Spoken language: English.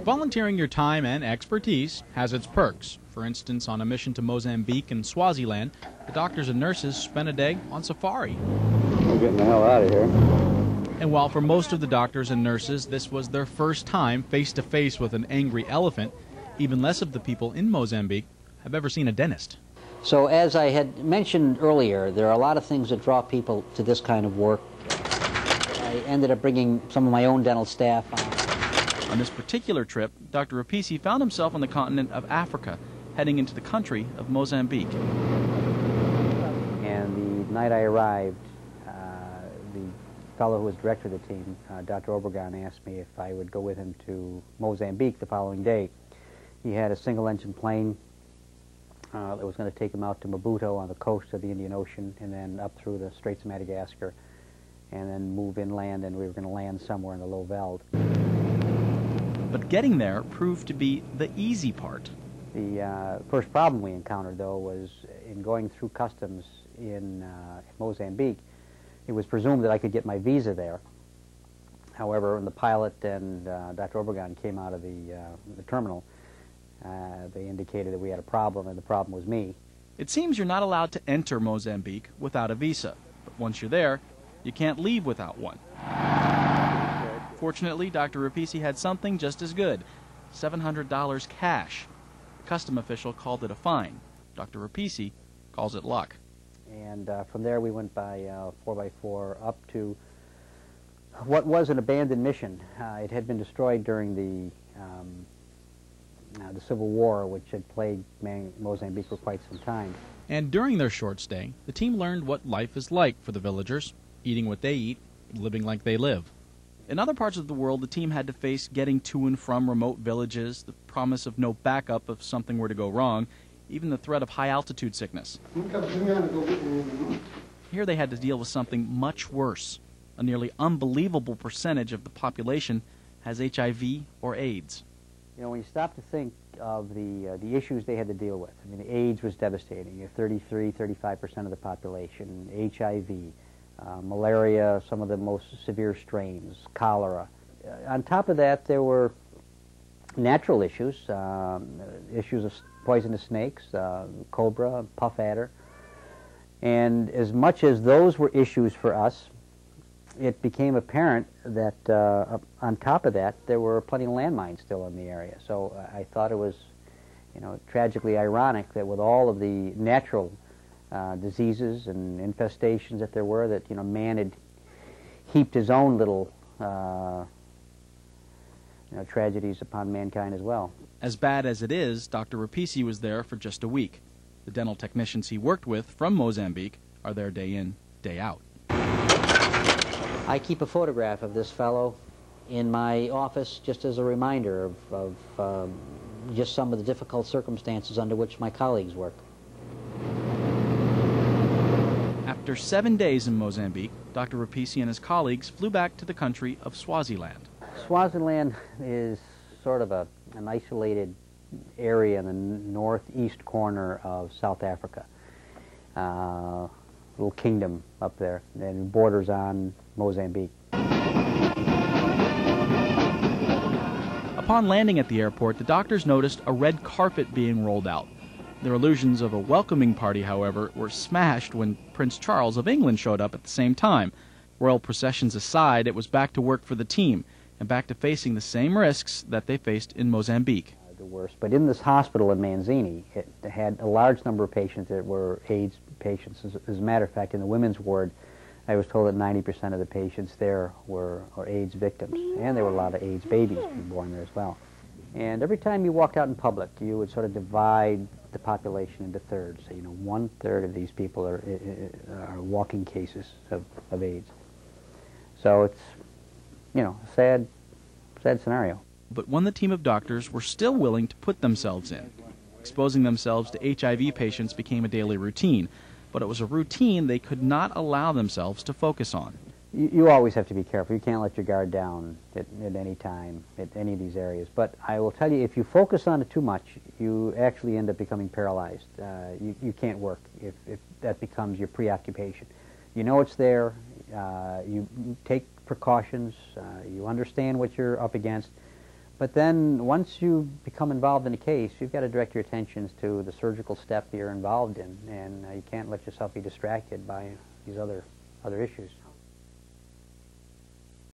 Volunteering your time and expertise has its perks. For instance, on a mission to Mozambique and Swaziland, the doctors and nurses spent a day on safari. We're getting the hell out of here. And while for most of the doctors and nurses this was their first time face-to-face with an angry elephant, even less of the people in Mozambique have ever seen a dentist. So as I had mentioned earlier, there are a lot of things that draw people to this kind of work. I ended up bringing some of my own dental staff on. On this particular trip, Dr. Repicci found himself on the continent of Africa, heading into the country of Mozambique. And the night I arrived, the fellow who was director of the team, Dr. Obregon, asked me if I would go with him to Mozambique the following day. He had a single-engine plane that was going to take him out to Maputo on the coast of the Indian Ocean and then up through the Straits of Madagascar and then move inland, and we were going to land somewhere in the Low Veld. But getting there proved to be the easy part. The first problem we encountered, though, was in going through customs in Mozambique. It was presumed that I could get my visa there. However, when the pilot and Dr. Obregon came out of the terminal, they indicated that we had a problem, and the problem was me. It seems you're not allowed to enter Mozambique without a visa, but once you're there, you can't leave without one. Fortunately, Dr. Repicci had something just as good, $700 cash. The custom official called it a fine. Dr. Repicci calls it luck. And from there we went by 4x4 up to what was an abandoned mission. It had been destroyed during the Civil War, which had plagued Mozambique for quite some time. And during their short stay, the team learned what life is like for the villagers, eating what they eat, living like they live. In other parts of the world, the team had to face getting to and from remote villages, the promise of no backup if something were to go wrong, even the threat of high-altitude sickness. Here they had to deal with something much worse. A nearly unbelievable percentage of the population has HIV or AIDS. You know, when you stop to think of the issues they had to deal with, I mean, the AIDS was devastating. You have 35% of the population, HIV, malaria, some of the most severe strains, cholera. On top of that, there were natural issues, issues of poisonous snakes, cobra, puff adder. And as much as those were issues for us, it became apparent that on top of that, there were plenty of landmines still in the area. So I thought it was, you know, tragically ironic that with all of the natural diseases and infestations that there were, that, you know, man had heaped his own little tragedies upon mankind as well. As bad as it is, Dr. Repicci was there for just a week. The dental technicians he worked with from Mozambique are there day in, day out. I keep a photograph of this fellow in my office just as a reminder of just some of the difficult circumstances under which my colleagues work. After 7 days in Mozambique, Dr. Repicci and his colleagues flew back to the country of Swaziland. Swaziland is sort of an isolated area in the northeast corner of South Africa. Little kingdom up there, and it borders on Mozambique. Upon landing at the airport, the doctors noticed a red carpet being rolled out. Their illusions of a welcoming party, however, were smashed when Prince Charles of England showed up at the same time. Royal processions aside, it was back to work for the team, and back to facing the same risks that they faced in Mozambique. The worst. But in this hospital in Manzini, it had a large number of patients that were AIDS patients. As a matter of fact, in the women's ward, I was told that 90% of the patients there were AIDS victims, and there were a lot of AIDS babies being born there as well. And every time you walked out in public, you would sort of divide the population into thirds. So, you know, 1/3 of these people are walking cases of AIDS. So it's, you know, a sad scenario. But when the team of doctors were still willing to put themselves in. Exposing themselves to HIV patients became a daily routine, but it was a routine they could not allow themselves to focus on. You always have to be careful. You can't let your guard down at any time, at any of these areas. But I will tell you, if you focus on it too much, you actually end up becoming paralyzed. You can't work if that becomes your preoccupation. You know it's there, you take precautions, you understand what you're up against, But then once you become involved in a case, you've got to direct your attentions to the surgical step you're involved in, and you can't let yourself be distracted by these other issues.